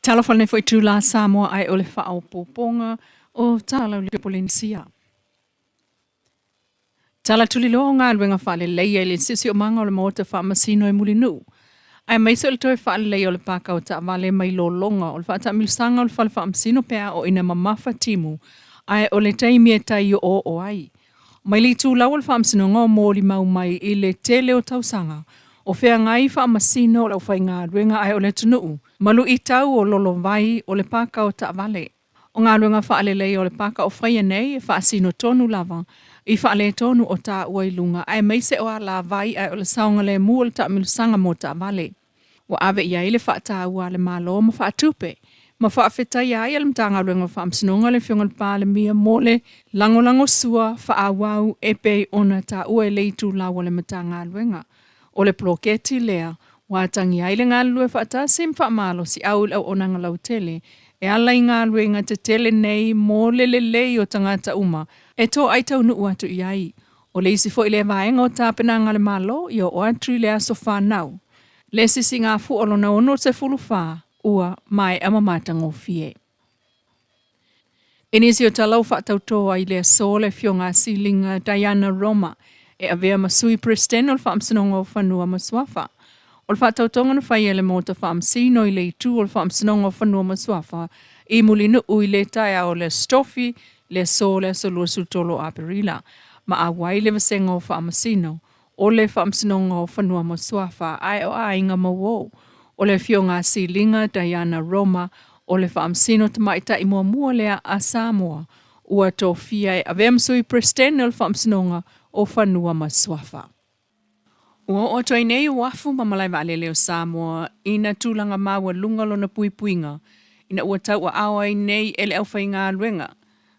Talafone foi tula Samoa ai o le whaopoponga o tala le Polynesia. Tala tuli loa ngā ruenga whale leia le sisi o manga o le mota whaamasino e mulinu. Ai maiso le toi whale leia o le paka o ta vale mai lo longa o le whaata milusanga o le whale whaamasino pea o ina mamafa timu ai o le taimi e tai o ai. Mai li tū lau o le whaamasino ngā mōri mau mai I le tele o tausanga o whea ngai whaamasino o le whai ngā ruenga ai o le tunuu. Malu I tau o lolo vai o le paka o ta vale. O ngā ruenga whaalelei o le paka o whaia nei e whaasino tonu lava I whaale tonu o tā ua I lunga ai meise o a la vai ai o le saunga le mua le ta milusanga mo ta vale. Wa ave ia I le whaata ua le malo ma whaatupe. Ma whaafeta ia ai le mtanga ruenga whaamsinonga le whionga le pāle mia mo le langolango sua whaawau e pei ona tā ua e leitu lawa le mtanga ruenga. O le ploketi lea, wa tangi ai le ngā lue whaata sim whaamalo si au au onanga lau tele e ala I ngā ruenga te tele nei mō lei o tangata uma, e tō ai tau nuu atu I ai. O le isi fo I le vaenga o tāpena ngale malo, I o atri le aso whanau. Le sisi ngā fuolo na ono se fulu wha, ua mai amamata ngō fie. Inisi o talau whaatau tō ai le aso le fio ngā silinga Diana Roma, e avea masui presten o le whaamsinonga o whanua maswafa. O le whaatautonga na whai ele mōta whaamsino I le itu o le whaamsinonga o whanua maswafa I mulinu ui le taia o le stofi le so le solua sultolo aperila. Ma a wai le vasenga o whaamasino o le whaamsinonga o whanua maswafa ai o a inga mawo. O le fio ngā silinga Diana Roma o le whaamsino tamaita I mua lea a Samoa. Ua tō fia e avea msui presten o le whaamsinonga o whanua maswafa. Ua o toi nei wafu mamalai waalele o Samoa ina tūlanga maua lunga lona puipuinga. Ina ua tau a awai nei ele au whai ngā luenga.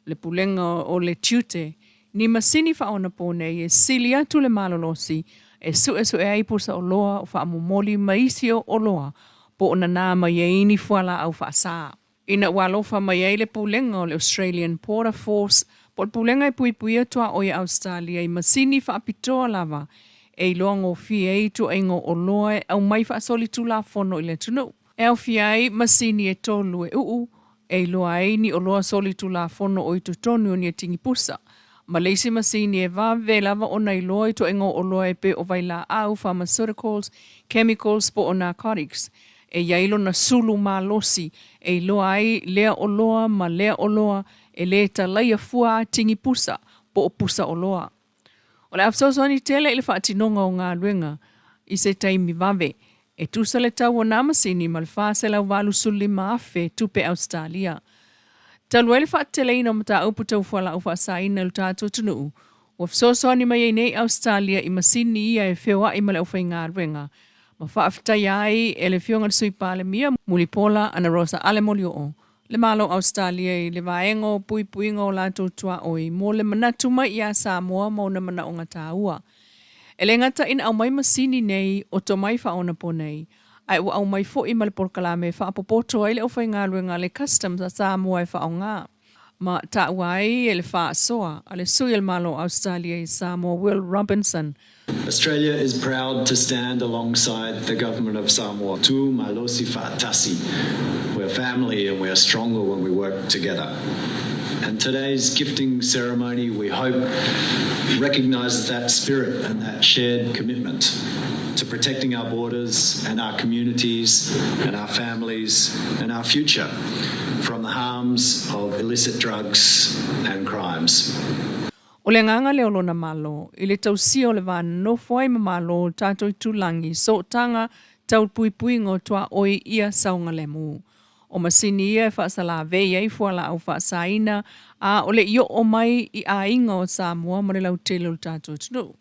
Le pulenga o le tute. Ni masini whaona po nei e sili atu le malolosi e su e aipusa o loa o whaamomoli maisio o loa po ona nā mai e ini fuala au whaasa. Ina ua lofa mai e le pulenga o le Australian Border Force po le pulenga e puipuia toa o Australia I masini whaapitoa lava e loango fie tu aingo o loa au mai whaasoli tu la fono I le tunu. E au fie masini e tolu e uu e loa ni o loa soli tu la fono o I tu tonu ni e tingi pusa. Ma leisi masini e vave lava o nei loa I tu aingo o loa e pe o vaila au pharmaceuticals, chemicals po o narcotics. E yailo na sulu ma losi e loa ai lea o loa ma lea o loa e le talaia fua tingi pusa po o pusa o loa. O le afsoso ni tele I le whaatinonga o ngā luenga I se taimi vave. E tusa le tau o namasini ma le whaase lau walu suli maafe tupe Australia. Talu ele whaatele ina mata upu tau whala ufa saina lu tātou tunuu. O afsoso ni mai nei Australia I masini ia e whioa I male ufa I ngā luenga. Ma whaafitai ai e le whionga le sui pāle mia mulipola ana rosa ale moli o. Le malo Australia I le vaengo puipuinga o lātou tua oi mo le manatu mai ia Samoa mo na mana o ngata ua. E le ngata ina au mai masini nei o to mai whaona po nei. Ai ua au mai fo I male porkalame whaapopoto ai le ofai ngā luenga le customs a Samoa e whaonga. Ma ta wai e le wha soa a le sui el malo Australia I Samoa Will Robinson. Australia is proud to stand alongside the government of Samoa. Tu malosi fa'atasi. We're family and we're stronger when we work together. And today's gifting ceremony, we hope, recognises that spirit and that shared commitment to protecting our borders and our communities and our families and our future from the harms of illicit drugs and crimes. O le nganga leo lona malo, I le tausia o le vana no fwai mamalo tātou I tūlangi so tanga tau puipuingo toa oi ia saunga le mu. O masini ia e whaasala vei ei fuala au whaasaina a o le io o mai I a inga o Samoa ma le lau tele o tātou tunu.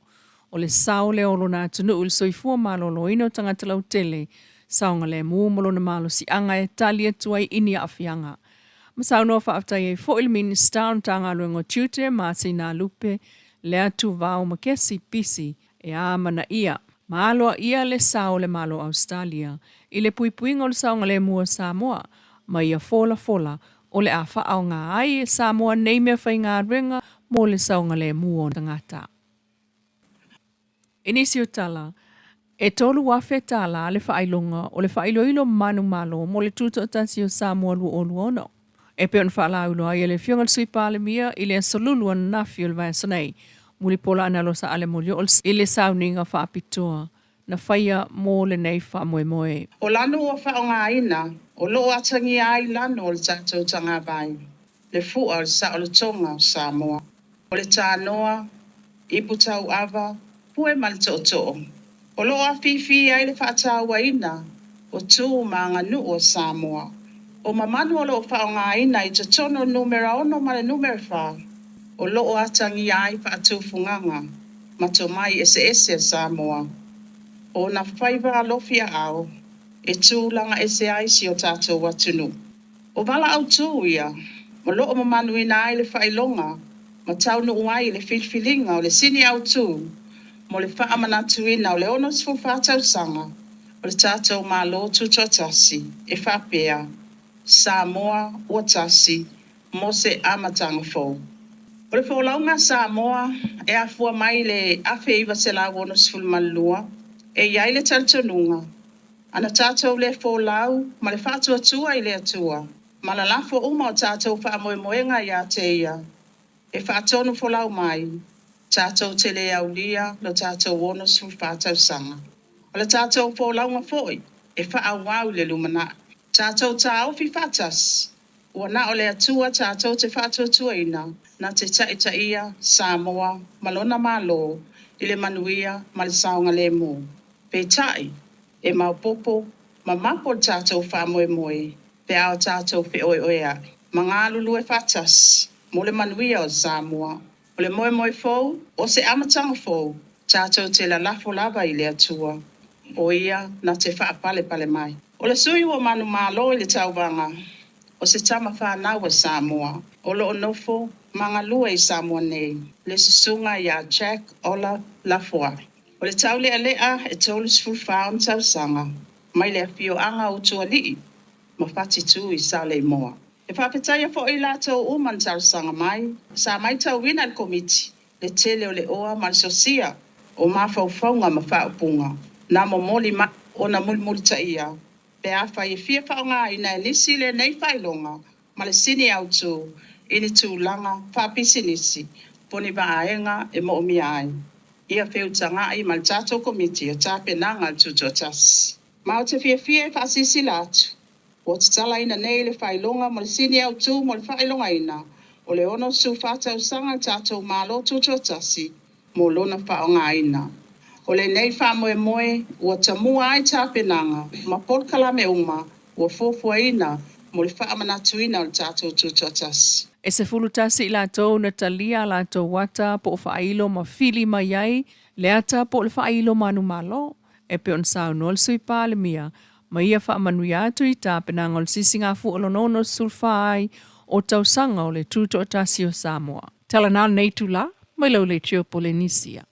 O le sao leo lona tunu ul soifua malo lo ino tangata lau tele saunga le mu mo lona malo si anga e talia tuai ini a fianga. Masau no whaaftai e fo il minister tanga luengo tute ma sina lupe lea tu vau ma kesi pisi e a mana ia. Maaloa ia le sao le malo Australia I le puipuinga o le saunga le mua Samoa ma ia fola o le a whaao ngā ai e Samoa nei mea whai ngā renga mo le saunga le mua o tangata. Inisi o tala E tolu wafe tala le whaailonga o le whaailoilo manu malo mo le tuto tasi o Samoa luono. E pe on whaalaulo ai le fiongal sui pale mia i le solulu an nafi o le vaesanei. Muli pola ana lo sa ale molio i le sauninga whaapitoa na whaia mo le nei wha moe moe. O lano o whaonga ina, o loo atangi ai lano o le tātou tanga vai. Le fua o le sa o le tonga o Samoa. O le tānoa, iputau ava, pue mal to'o. O loo a fifi ai le whaataua ina, o tū maanga nu o Samoa. O mamanu o loo whaonga ina i te tono numera ono ma le numera wha. O loo atangi ai whaatufunganga, mato mai ese Samoa. O na whaiva alofia au, e tūlanga ese ai si o tātou watunu. O wala au tū ia, ma loo mamanu ina ai le whailonga, ma taunu uai le filfilinga o le sini au tū, mo le whaamanatu ina o le ono sifu whātau sanga, o le tātou malo tūtotasi, e whapea, Samoa ua tasi, mo se amatanga fōu. O le wholaunga Samoa, e afua mai le awhi iwa se la ono sifu malua, e iai le taltonunga. Ana tātou le wholau, ma le whātua tua i le atua. Ma la lafo uma o tātou wha moenga ia te ia. E whātonu wholau mai, tātou te le au lia, lo tātou ono su whātau sanga. O le tātou wholau ngā foi, e wha wau le lumana. Tātou tā ofi whātas. Ua na o le atua tātou te whātua tua ina, na te ta ia, Samoa, malona malo, i le manuia, ma le saunga le mo. Pe tai, e maupopo, ma mapo tātou wha moe, pe ao tātou pe oe ai. Ma ngā lulu e whatas, mo le manuia o Samoa. O le moe fou, o se amatanga fou, tātou te la lafo lava i le atua. O ia, na te wha pale mai. O le sui o manu malo i le tauvanga, o se tama whanau o Samoa. O lo onofo, manga lua i Samoa nei, le sisunga ia Jack Ola Lafoa. O le tau lea e tolu sifu whaon tau sanga, mai le fio anga o tua lii, ma whati tū i sa le moa. E whapetaya fo i lātou uman tau sanga mai, sa mai tau wina le komiti, le tele o le oa ma le sosia, o mawhauwhaunga ma whaupunga, na mo moli ma o na mulmuli ta ia. Pe a whai e fia whaonga i na nisi le nei whailonga, ma le sini au tū, ini tū langa, whapisi nisi, poni ba aenga e mo mi ai. Ia whiutanga i mal tātou komiti o tāpenanga al tutotas. Ma o te fia e whaasisi lātu. O te tala ina nei le whailonga mo le sini au tū mo le whailonga ina. O le ono su whātau sanga tātou malo tutotasi mo lona whaonga ina. O le nei wha moe, ua tamua ai tāpenanga, ma polkala me uma, ua fofua ina, mo le whaamanatu ina o le tātou tutotasi. E se fulutasi i lātou na talia lātou wata po o whailo ma fili mai ai, le ata po le whailo manu malo, e pe on sao nol sui pāle mia, ma ia whaamanui atu i tāpena ngol sisinga fu olonono sulfai o tausanga o le tuto o tasi o Samoa. Tala nā nei tula, mai lau le tio Polynesia.